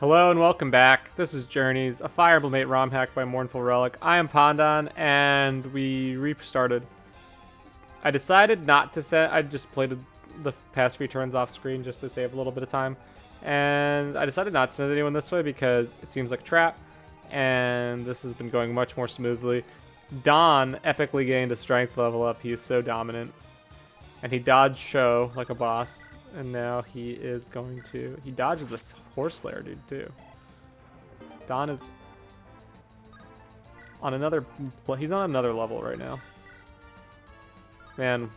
Hello and welcome back. This is Journeys, a Fire Emblem 8 ROM hack by MournfulRelic. I am Pandan, and we restarted. I decided not to set. I just played the past few turns off screen just to save a little bit of time, and I decided not to send anyone this way because it seems like a trap, and this has been going much more smoothly. Don epically gained a strength level up. He is so dominant, and he dodged Show like a boss. And now he is going to... He dodged this horse lair dude, too. Don is on another... He's on another level right now. Man,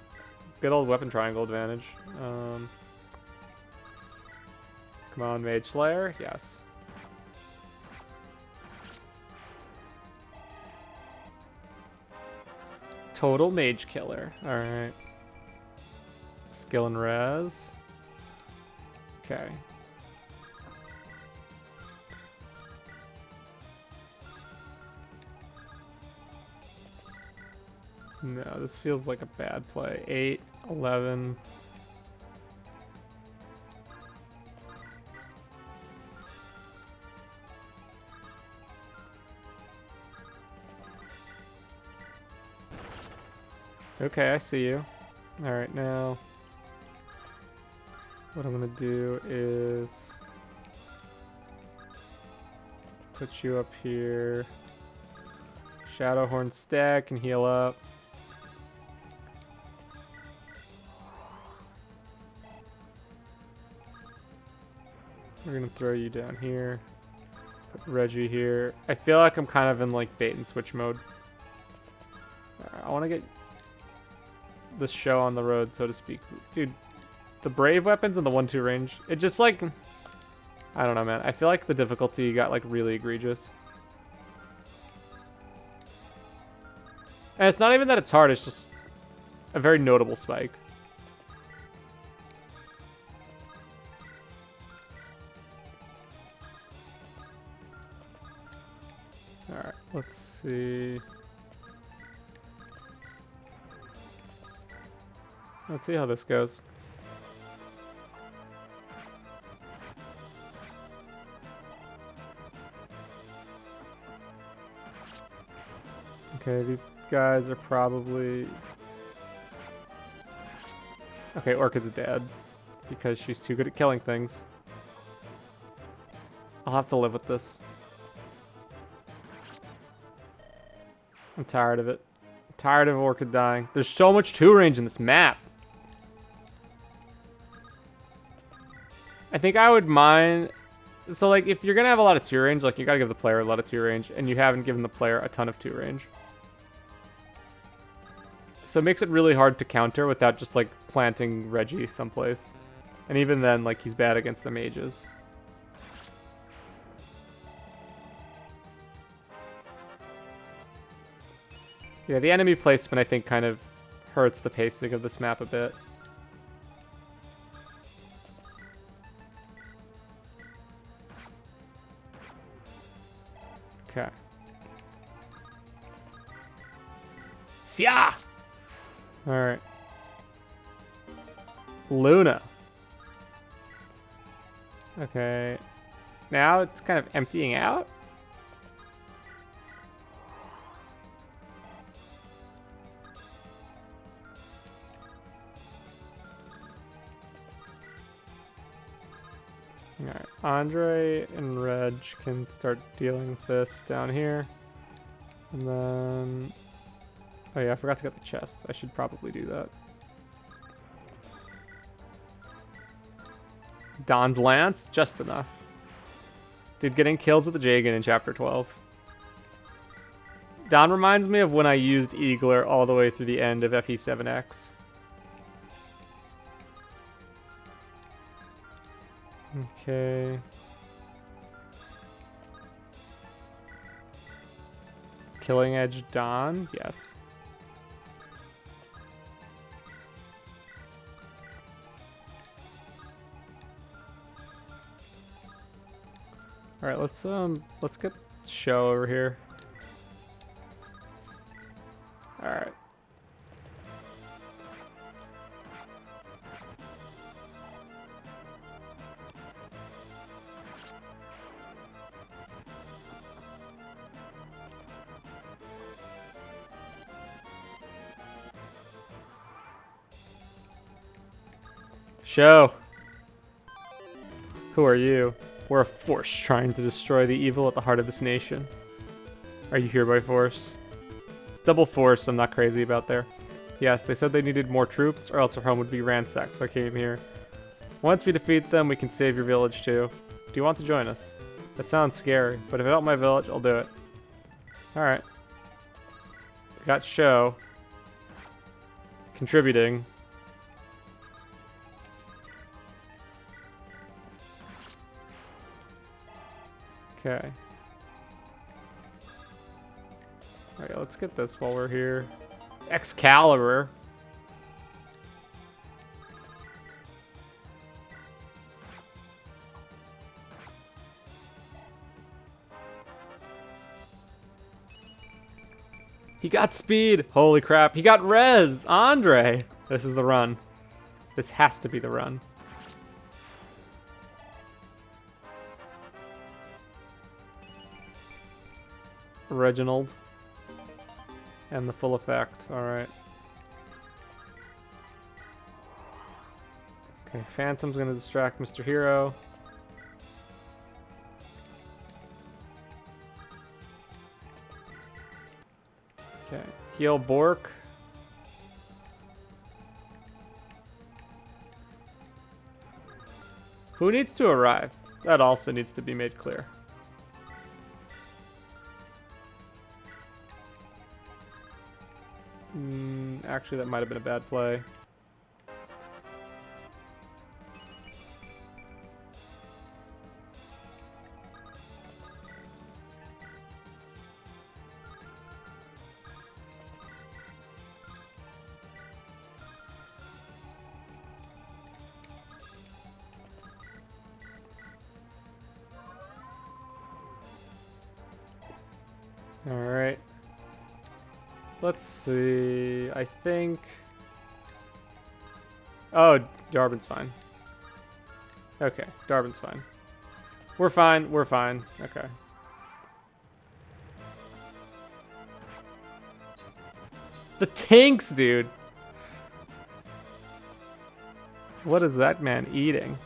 good old weapon triangle advantage. Come on, Mage Slayer. Yes. Total Mage Killer. Alright. Skill and res. Okay. No, this feels like a bad play. 8, 11. Okay, I see you. Alright, now... What I'm gonna do is put you up here. Shadowhorn stack and heal up. We're gonna throw you down here. Put Reggie here. I feel like I'm kind of in like bait and switch mode. I want to get this show on the road, so to speak. Dude. The brave weapons and the 1-2 range, it just like, I don't know, man. I feel like the difficulty got like really egregious. And it's not even that it's hard, it's just a very notable spike. Alright, let's see. Let's see how this goes. Okay, these guys are probably... Okay, Orchid's dead. Because she's too good at killing things. I'll have to live with this. I'm tired of it. I'm tired of Orchid dying. There's so much 2 range in this map. I think I would mind... So, like, if you're gonna have a lot of 2 range, like, you gotta give the player a lot of 2 range, and you haven't given the player a ton of 2 range. So it makes it really hard to counter without just, like, planting Reggie someplace. And even then, like, he's bad against the mages. Yeah, the enemy placement, I think, kind of hurts the pacing of this map a bit. Okay. Sia! Alright. Luna. Okay. Now it's kind of emptying out. Alright, Andre and Reg can start dealing with this down here. And then... Oh yeah, I forgot to get the chest. I should probably do that. Don's Lance? Just enough. Dude, getting kills with the Jagan in Chapter 12. Don reminds me of when I used Eagler all the way through the end of FE7X. Okay. Killing Edge Don? Yes. Alright, let's get Show over here. Alright. Show. Who are you? We're a force trying to destroy the evil at the heart of this nation. Are you here by force? Double force, I'm not crazy about there. Yes, they said they needed more troops or else our home would be ransacked, so I came here. Once we defeat them, we can save your village too. Do you want to join us? That sounds scary, but if I help my village, I'll do it. Alright. We got show. Contributing. Okay. Alright, let's get this while we're here. Excalibur. He got speed. Holy crap. He got res. Andre. This is the run. This has to be the run. Reginald. And the full effect. Alright. Okay, Phantom's gonna distract Mr. Hero. Okay, heal Bork. Who needs to arrive? That also needs to be made clear. Actually, that might have been a bad play. All right. Let's see. I think. Oh, Darwin's fine. Okay, Darwin's fine. We're fine. We're fine. Okay. The tanks, dude. What is that man eating?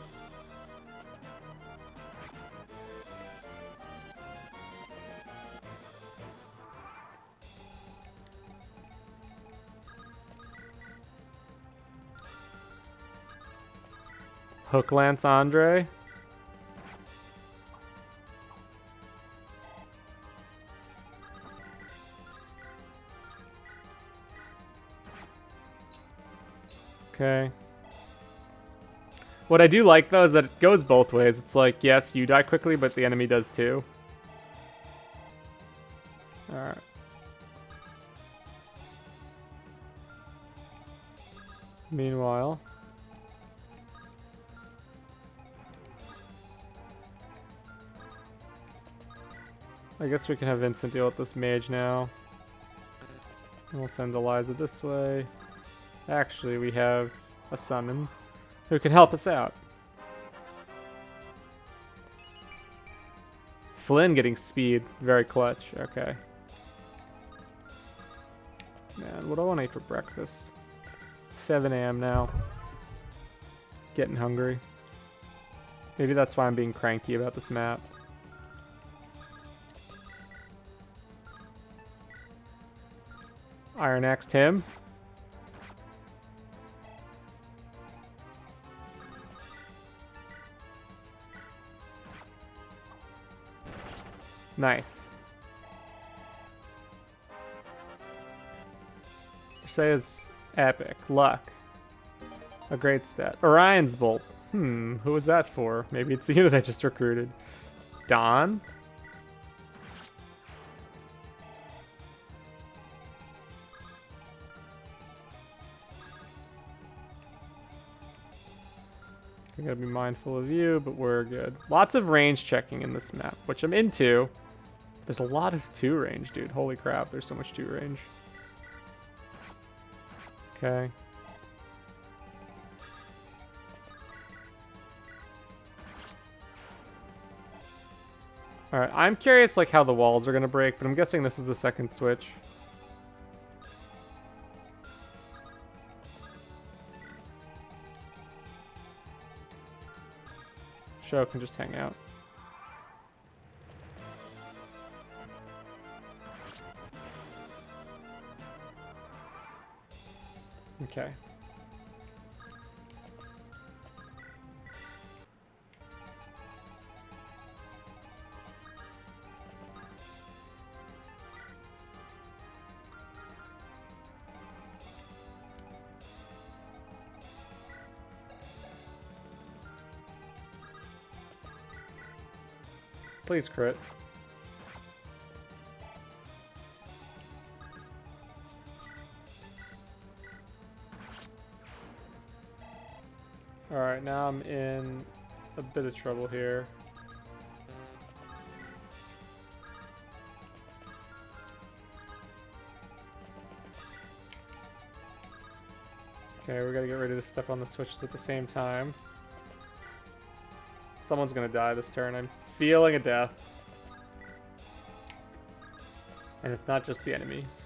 Hook Lance Andre. Okay. What I do like though is that it goes both ways. It's like, yes, you die quickly, but the enemy does too. Alright. Meanwhile. I guess we can have Vincent deal with this mage now. We'll send Eliza this way. Actually, we have a summon who can help us out. Flynn getting speed. Very clutch. Okay. Man, what do I want to eat for breakfast? It's 7 a.m. now. Getting hungry. Maybe that's why I'm being cranky about this map. Iron Axed him. Nice. Perseia's epic. Luck. A great stat. Orion's Bolt. Who was that for? Maybe it's the unit I just recruited. Dawn? I gotta be mindful of you, but we're good. Lots of range checking in this map, which I'm into. There's a lot of 2 range, dude. Holy crap, there's so much 2 range. Okay. Alright, I'm curious like how the walls are gonna break, but I'm guessing this is the second switch. Show can just hang out. Okay. Please crit. Alright, now I'm in a bit of trouble here. Okay, we gotta get ready to step on the switches at the same time. Someone's gonna die this turn. I'm feeling a death. And it's not just the enemies.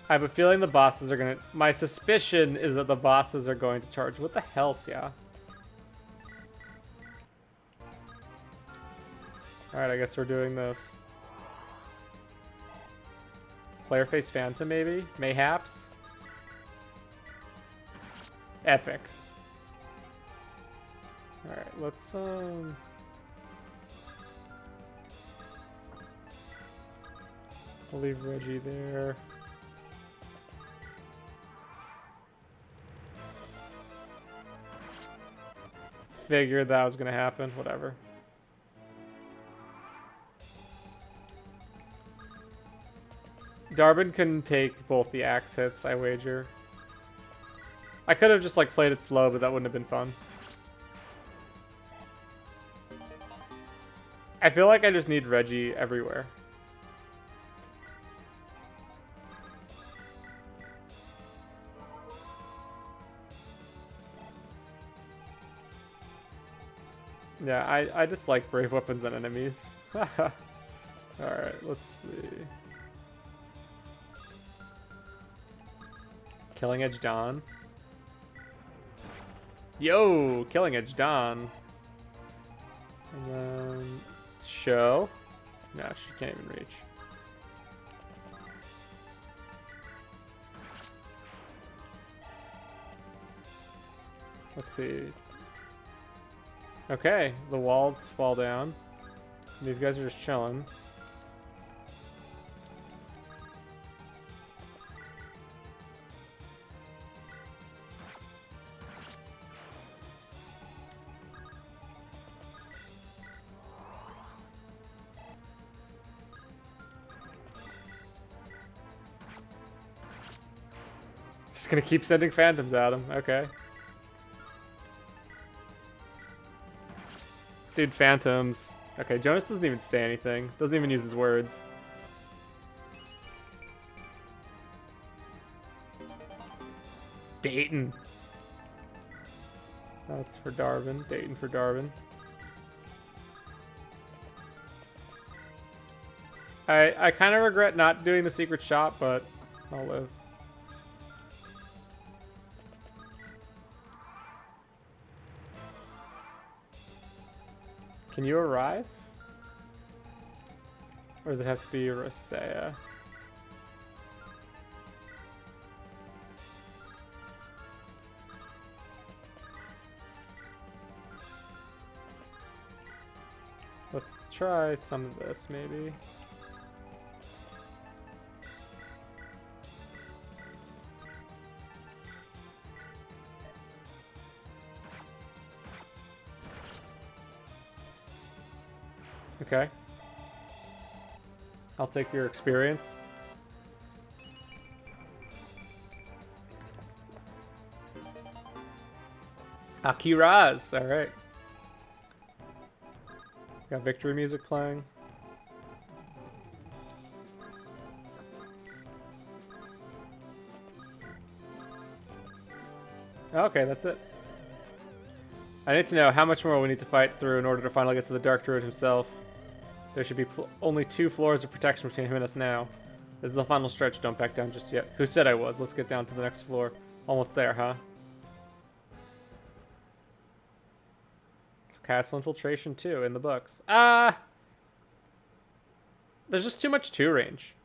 I have a feeling the bosses are gonna... My suspicion is that the bosses are going to charge. What the hell, yeah? Alright, I guess we're doing this. Player face Phantom, maybe? Mayhaps? Epic. Alright, let's, We'll leave Reggie there. Figured that was gonna happen, whatever. Darbin can take both the axe hits, I wager. I could have just like played it slow, but that wouldn't have been fun. I feel like I just need Reggie everywhere. Yeah, I just like brave weapons and enemies. Alright, let's see. Killing Edge Dawn. Yo, Killing Edge Dawn. And then Show. No, she can't even reach. Let's see. Okay, the walls fall down. These guys are just chilling. Just gonna keep sending phantoms at him. Okay. Dude, phantoms. Okay, Jonas doesn't even say anything. Doesn't even use his words. Dayton. That's for Darwin. Dayton for Darwin. I kind of regret not doing the secret shop, but I'll live. Can you arrive? Or does it have to be Rosea? Let's try some of this, maybe. Okay. I'll take your experience. Akiraz, alright. Got victory music playing. Okay, that's it. I need to know how much more we need to fight through in order to finally get to the Dark Druid himself. There should be only 2 floors of protection between him and us now. This is the final stretch, don't back down just yet. Who said I was? Let's get down to the next floor. Almost there, huh? So Castle Infiltration 2 in the books. There's just too much 2 range.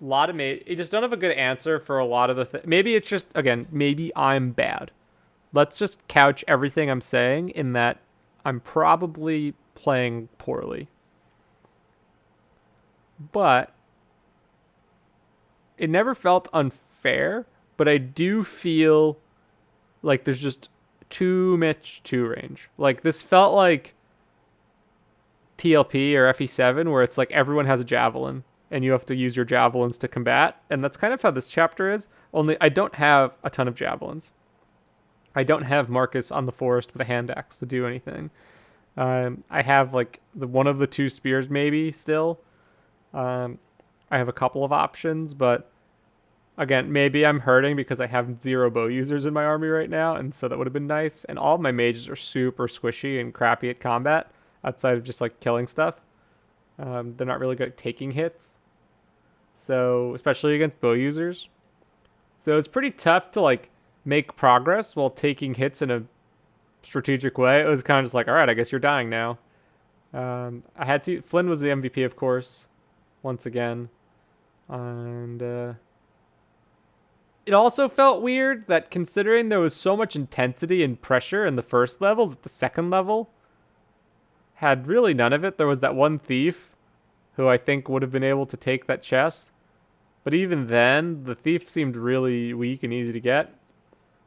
A lot of you just don't have a good answer for a lot of the maybe it's just, again, maybe I'm bad. Let's just couch everything I'm saying in that I'm probably playing poorly. But it never felt unfair, but I do feel like there's just too much 2 range. Like this felt like TLP or FE7 where it's like everyone has a javelin and you have to use your javelins to combat. And that's kind of how this chapter is. Only I don't have a ton of javelins. I don't have Marcus on the forest with a hand axe to do anything. I have like one of the 2 spears maybe still. I have a couple of options, but again, maybe I'm hurting because I have 0 bow users in my army right now, and so that would have been nice. And all of my mages are super squishy and crappy at combat outside of just like killing stuff. They're not really good at taking hits. So, especially against bow users. So it's pretty tough to like make progress while taking hits in a strategic way. It was kind of just like, all right, I guess you're dying now. I had to. Flynn was the MVP, of course, once again. And it also felt weird that considering there was so much intensity and pressure in the first level, that the second level had really none of it. There was that one thief who I think would have been able to take that chest. But even then, the thief seemed really weak and easy to get.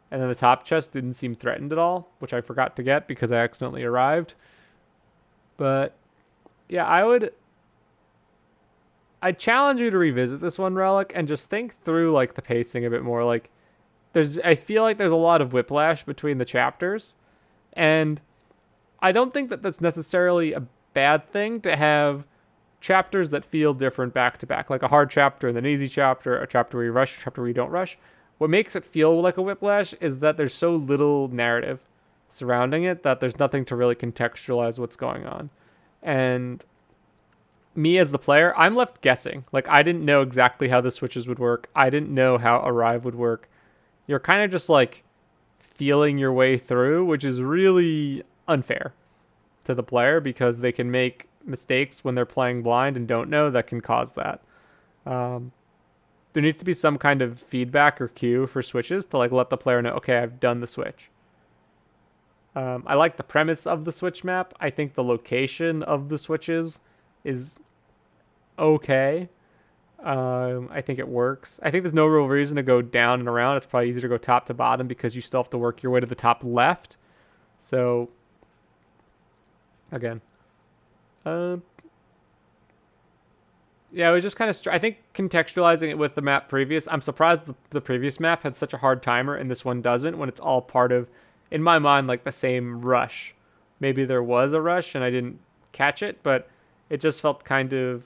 And then the top chest didn't seem threatened at all, which I forgot to get because I accidentally arrived. But yeah, I'd challenge you to revisit this one, Relic, and just think through like the pacing a bit more. Like I feel like there's a lot of whiplash between the chapters. And I don't think that that's necessarily a bad thing to have chapters that feel different back to back, like a hard chapter and an easy chapter, a chapter where you rush, a chapter where you don't rush. What makes it feel like a whiplash is that there's so little narrative surrounding it that there's nothing to really contextualize what's going on. And me as the player, I'm left guessing. Like, I didn't know exactly how the switches would work. I didn't know how Arrive would work. You're kind of just like feeling your way through, which is really unfair to the player because they can make mistakes when they're playing blind and don't know that can cause that. There needs to be some kind of feedback or cue for switches to like let the player know, okay, I've done the switch. I like the premise of the switch map. I think the location of the switches is okay. I think it works. I think there's no real reason to go down and around. It's probably easier to go top to bottom because you still have to work your way to the top left. So, again, yeah, it was just kind of. I think contextualizing it with the map previous. I'm surprised the previous map had such a hard timer and this one doesn't. When it's all part of, in my mind, like the same rush. Maybe there was a rush and I didn't catch it, but it just felt kind of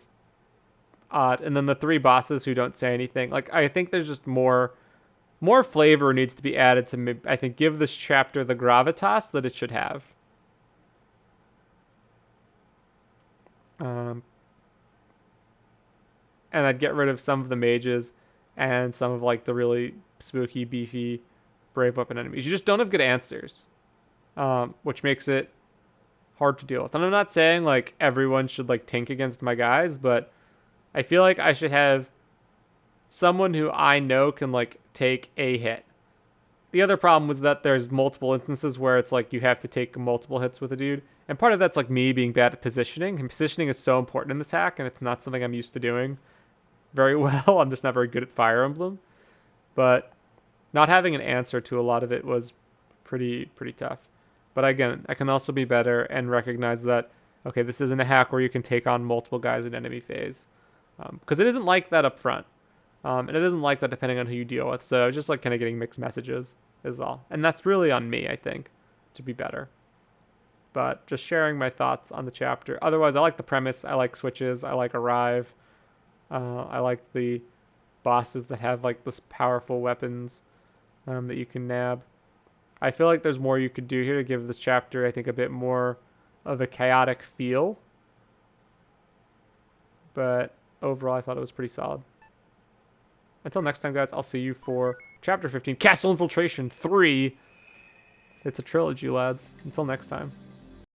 odd. And then the 3 bosses who don't say anything. Like, I think there's just more flavor needs to be added to, I think, give this chapter the gravitas that it should have. And I'd get rid of some of the mages and some of like the really spooky, beefy, brave weapon enemies. You just don't have good answers, which makes it hard to deal with. And I'm not saying like everyone should like tank against my guys, but I feel like I should have someone who I know can like take a hit. The other problem was that there's multiple instances where it's like you have to take multiple hits with a dude. And part of that's like me being bad at positioning. And positioning is so important in the attack, and it's not something I'm used to doing very well. I'm just not very good at Fire Emblem. But not having an answer to a lot of it was pretty tough. But again, I can also be better and recognize that, okay, this isn't a hack where you can take on multiple guys in enemy phase. Because it isn't like that up front. And it isn't like that depending on who you deal with. So just like kind of getting mixed messages is all. And that's really on me, I think, to be better. But just sharing my thoughts on the chapter. Otherwise, I like the premise. I like switches. I like Arrive. I like the bosses that have like this powerful weapons that you can nab. I feel like there's more you could do here to give this chapter, I think, a bit more of a chaotic feel. But overall, I thought it was pretty solid. Until next time, guys, I'll see you for Chapter 15, Castle Infiltration 3. It's a trilogy, lads. Until next time.